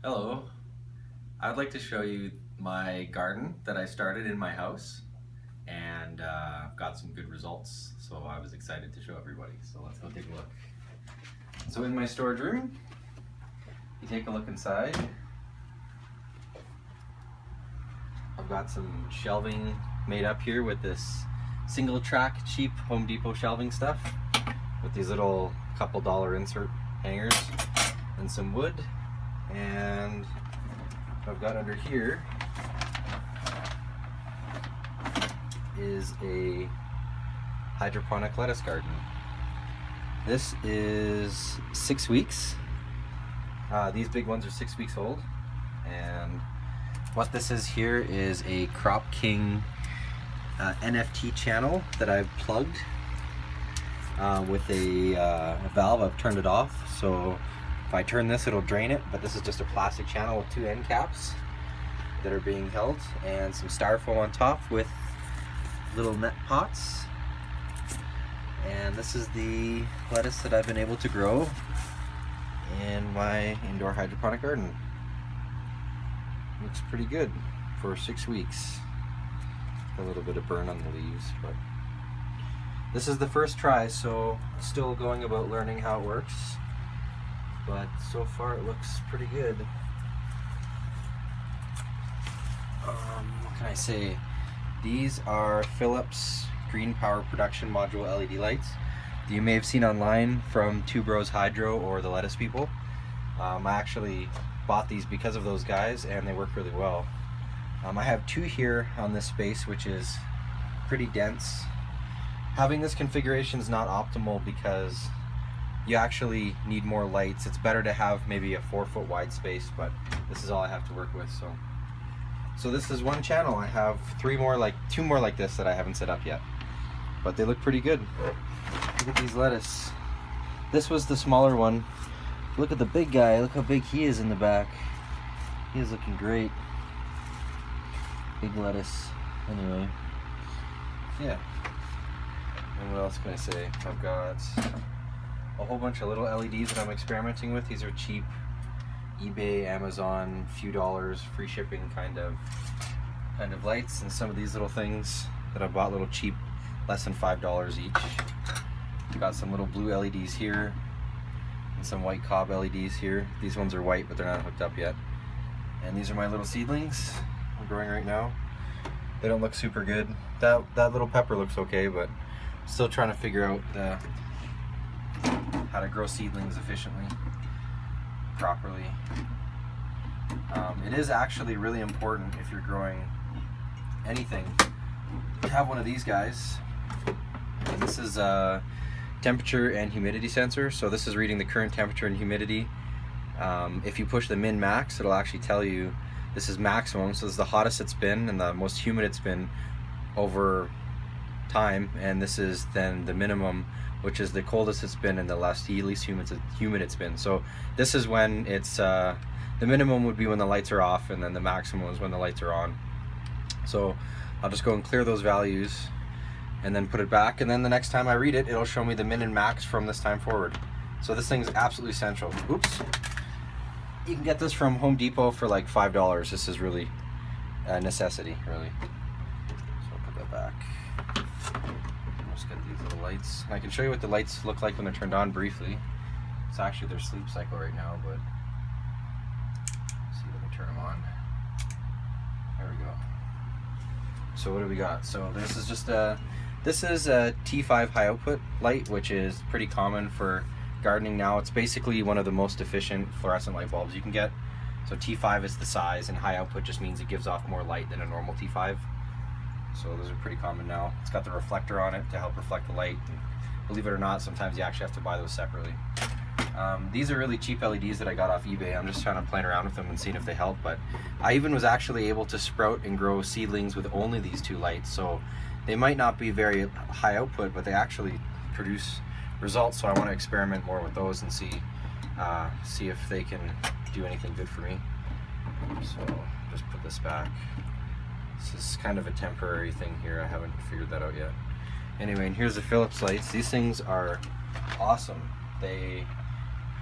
Hello, I would like to show you my garden that I started in my house and got some good results, so I was excited to show everybody. So let's go take a look. So in my storage room, you take a look inside. I've got some shelving made up here with this single track cheap Home Depot shelving stuff with these little couple dollar insert hangers and some wood. And what I've got under here is a hydroponic lettuce garden. This is 6 weeks. These big ones are 6 weeks old, and what this is here is a Crop King NFT channel that I've plugged with a valve. I've turned it off, so if I turn this it'll drain it, but this is just a plastic channel with 2 end caps that are being held and some styrofoam on top with little net pots. And this is the lettuce that I've been able to grow in my indoor hydroponic garden. Looks pretty good for 6 weeks. A little bit of burn on the leaves, but this is the first try, so still going about learning how it works, but so far it looks pretty good. What can I say? These are Philips Green Power Production Module LED lights that you may have seen online from Two Bros Hydro or the Lettuce People. I actually bought these because of those guys, and they work really well. I have 2 here on this space, which is pretty dense. Having this configuration is not optimal because you actually need more lights. It's better to have maybe a 4-foot wide space, but this is all I have to work with. So this is one channel. I have 2 more like this that I haven't set up yet, but they look pretty good. Look at these lettuce. This was the smaller one. Look at the big guy. Look how big he is in the back. He is looking great. Big lettuce. Anyway, yeah. And what else can I say? I've got a whole bunch of little LEDs that I'm experimenting with. These are cheap eBay, Amazon, few dollars, free shipping kind of lights, and some of these little things that I bought, little cheap, less than $5 each. Got some little blue LEDs here and some white cob LEDs here. These ones are white, but they're not hooked up yet. And these are my little seedlings I'm growing right now. They don't look super good. That little pepper looks okay, but still trying to figure out how to grow seedlings efficiently, properly. It is actually really important if you're growing anything to have one of these guys. And this is a temperature and humidity sensor. So this is reading the current temperature and humidity. If you push the min max, it'll actually tell you this is maximum, so this is the hottest it's been and the most humid it's been over time, and this is then the minimum, which is the coldest it's been and the least humid it's been. So this is when it's the minimum would be when the lights are off, and then the maximum is when the lights are on. So I'll just go and clear those values and then put it back, and then the next time I read it, it'll show me the min and max from this time forward. So this thing's absolutely essential. Oops. You can get this from Home Depot for like $5. This is really a necessity, really. So I'll put that back. Just get these little lights. I can show you what the lights look like when they're turned on briefly. It's actually their sleep cycle right now, but let's see, let me turn them on. There we go. So what do we got? So this is just a T5 high output light, which is pretty common for gardening now. It's basically one of the most efficient fluorescent light bulbs you can get. So T5 is the size, and high output just means it gives off more light than a normal T5. So those are pretty common now. It's got the reflector on it to help reflect the light. And believe it or not, sometimes you actually have to buy those separately. These are really cheap LEDs that I got off eBay. I'm just trying to play around with them and seeing if they help, but I even was actually able to sprout and grow seedlings with only these 2 lights. So they might not be very high output, but they actually produce results. So I want to experiment more with those and see if they can do anything good for me. So just put this back. This is kind of a temporary thing here. I haven't figured that out yet. Anyway, and here's the Philips lights. These things are awesome.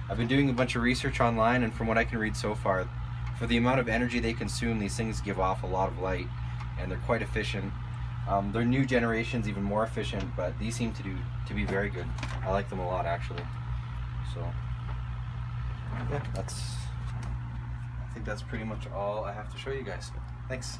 I've been doing a bunch of research online, and from what I can read so far, for the amount of energy they consume, these things give off a lot of light, and they're quite efficient. Their new generation's even more efficient, but these seem to be very good. I like them a lot, actually. So yeah, I think that's pretty much all I have to show you guys. Thanks.